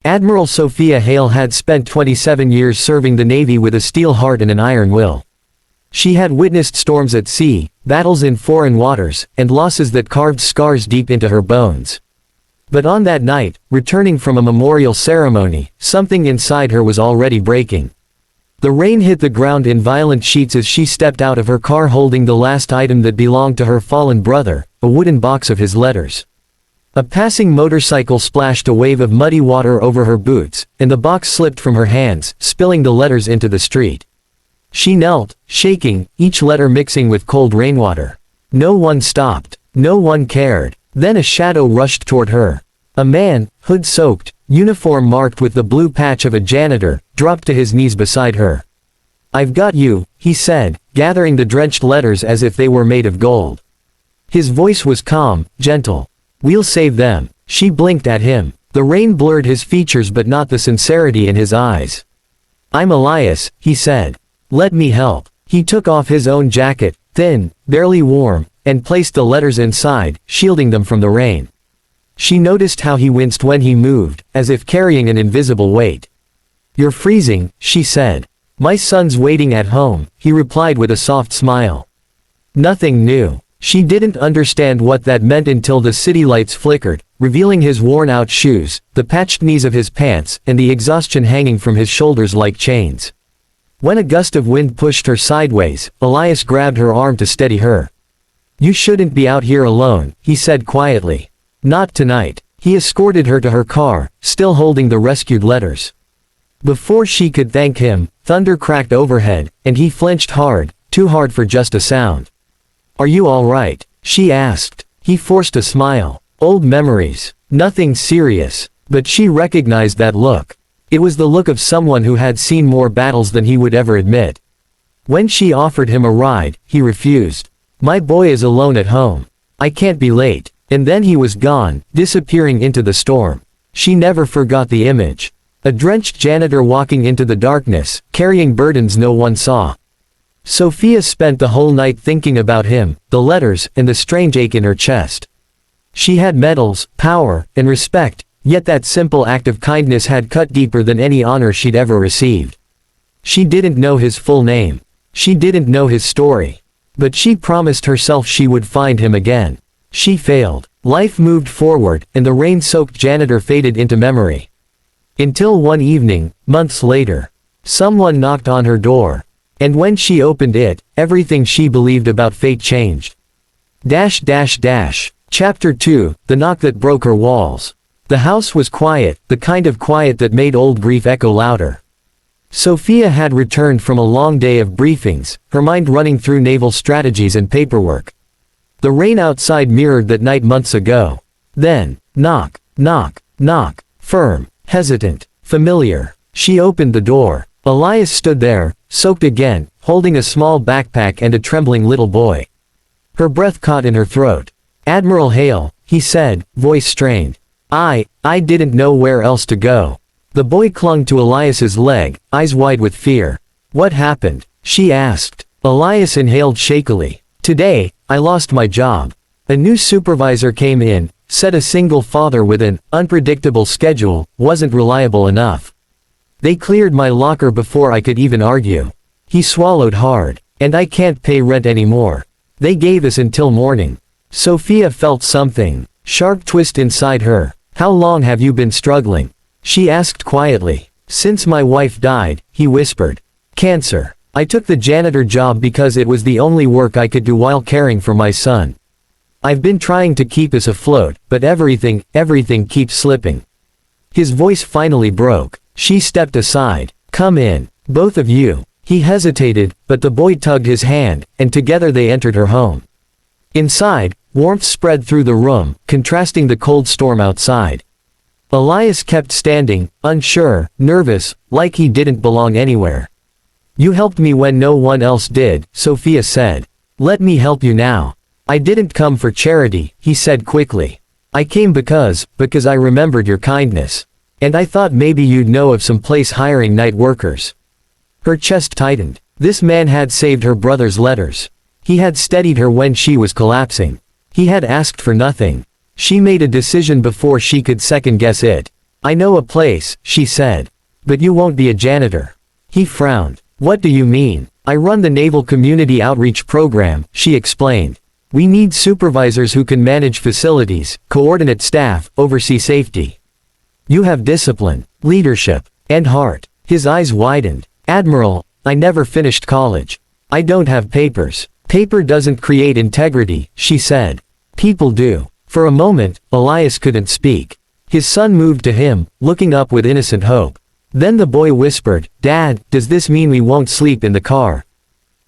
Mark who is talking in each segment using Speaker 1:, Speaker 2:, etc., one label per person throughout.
Speaker 1: Admiral Sophia Hale had spent 27 years serving the Navy with a steel heart and an iron will. She had witnessed storms at sea, battles in foreign waters, and losses that carved scars deep into her bones. But on that night, returning from a memorial ceremony, something inside her was already breaking. The rain hit the ground in violent sheets as she stepped out of her car holding the last item that belonged to her fallen brother, a wooden box of his letters. A passing motorcycle splashed a wave of muddy water over her boots, and the box slipped from her hands, spilling the letters into the street. She knelt, shaking, each letter mixing with cold rainwater. No one stopped. No one cared. Then a shadow rushed toward her. A man, hood-soaked, uniform marked with the blue patch of a janitor, dropped to his knees beside her. "I've got you," he said, gathering the drenched letters as if they were made of gold. His voice was calm, gentle. "We'll save them." She blinked at him. The rain blurred his features but not the sincerity in his eyes. "I'm Elias," he said. "Let me help." He took off his own jacket, thin, barely warm, and placed the letters inside, shielding them from the rain. She noticed how he winced when he moved, as if carrying an invisible weight. "You're freezing," she said. "My son's waiting at home," he replied with a soft smile. Nothing new. She didn't understand what that meant until the city lights flickered, revealing his worn-out shoes, the patched knees of his pants, and the exhaustion hanging from his shoulders like chains. When a gust of wind pushed her sideways, Elias grabbed her arm to steady her. "You shouldn't be out here alone," he said quietly. "Not tonight." He escorted her to her car, still holding the rescued letters. Before she could thank him, thunder cracked overhead, and he flinched hard, too hard for just a sound. "Are you all right?" she asked. He forced a smile. Old memories. Nothing serious. But she recognized that look. It was the look of someone who had seen more battles than he would ever admit. When she offered him a ride, he refused. "My boy is alone at home. I can't be late." And then he was gone, disappearing into the storm. She never forgot the image. A drenched janitor walking into the darkness, carrying burdens no one saw. Sophia spent the whole night thinking about him, the letters, and the strange ache in her chest. She had medals, power, and respect, yet that simple act of kindness had cut deeper than any honor she'd ever received. She didn't know his full name. She didn't know his story. But she promised herself she would find him again. She failed. Life moved forward, and the rain-soaked janitor faded into memory. Until one evening, months later, someone knocked on her door. And when she opened it, everything she believed about fate changed. Chapter 2, The Knock That Broke Her Walls. The house was quiet, the kind of quiet that made old grief echo louder. Sophia had returned from a long day of briefings, her mind running through naval strategies and paperwork. The rain outside mirrored that night months ago. Then, knock, knock, knock, firm, hesitant, familiar. She opened the door. Elias stood there, soaked again, holding a small backpack and a trembling little boy. Her breath caught in her throat. "Admiral Hale," he said, voice strained. I didn't know where else to go." The boy clung to Elias's leg, eyes wide with fear. "What happened?" she asked. Elias inhaled shakily. "Today, I lost my job. A new supervisor came in, said a single father with an unpredictable schedule wasn't reliable enough. They cleared my locker before I could even argue." He swallowed hard. "And I can't pay rent anymore. They gave us until morning." Sophia felt something. Sharp twist inside her. "How long have you been struggling?" she asked quietly. "Since my wife died," he whispered. "Cancer. I took the janitor job because it was the only work I could do while caring for my son. I've been trying to keep us afloat, but everything keeps slipping." His voice finally broke. She stepped aside. "Come in, both of you." He hesitated, but the boy tugged his hand, and together they entered her home. Inside, warmth spread through the room, contrasting the cold storm outside. Elias kept standing, unsure, nervous, like he didn't belong anywhere. "You helped me when no one else did," Sophia said. "Let me help you now." "I didn't come for charity," he said quickly. "I came because I remembered your kindness. And I thought maybe you'd know of some place hiring night workers." Her chest tightened. This man had saved her brother's letters. He had steadied her when she was collapsing. He had asked for nothing. She made a decision before she could second-guess it. I know a place, she said. But you won't be a janitor. He frowned. What do you mean? I run the Naval Community Outreach Program, she explained. We need supervisors who can manage facilities, coordinate staff, oversee safety. You have discipline, leadership, and heart. His eyes widened. Admiral, I never finished college. I don't have papers. Paper doesn't create integrity, she said. People do. For a moment, Elias couldn't speak. His son moved to him, looking up with innocent hope. Then the boy whispered, Dad, does this mean we won't sleep in the car?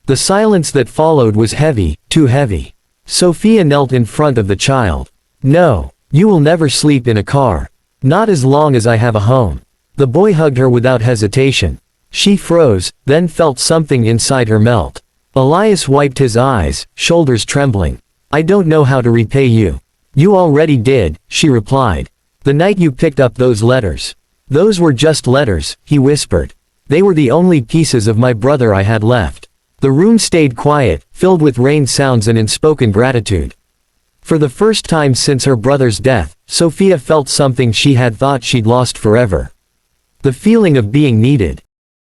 Speaker 1: The silence that followed was heavy, too heavy. Sophia knelt in front of the child. No, you will never sleep in a car. Not as long as I have a home. The boy hugged her without hesitation. She froze, then felt something inside her melt. Elias wiped his eyes, shoulders trembling. I don't know how to repay you. You already did, she replied. The night you picked up those letters. Those were just letters, he whispered. They were the only pieces of my brother I had left. The room stayed quiet, filled with rain sounds and unspoken gratitude. For the first time since her brother's death, Sophia felt something she had thought she'd lost forever. The feeling of being needed.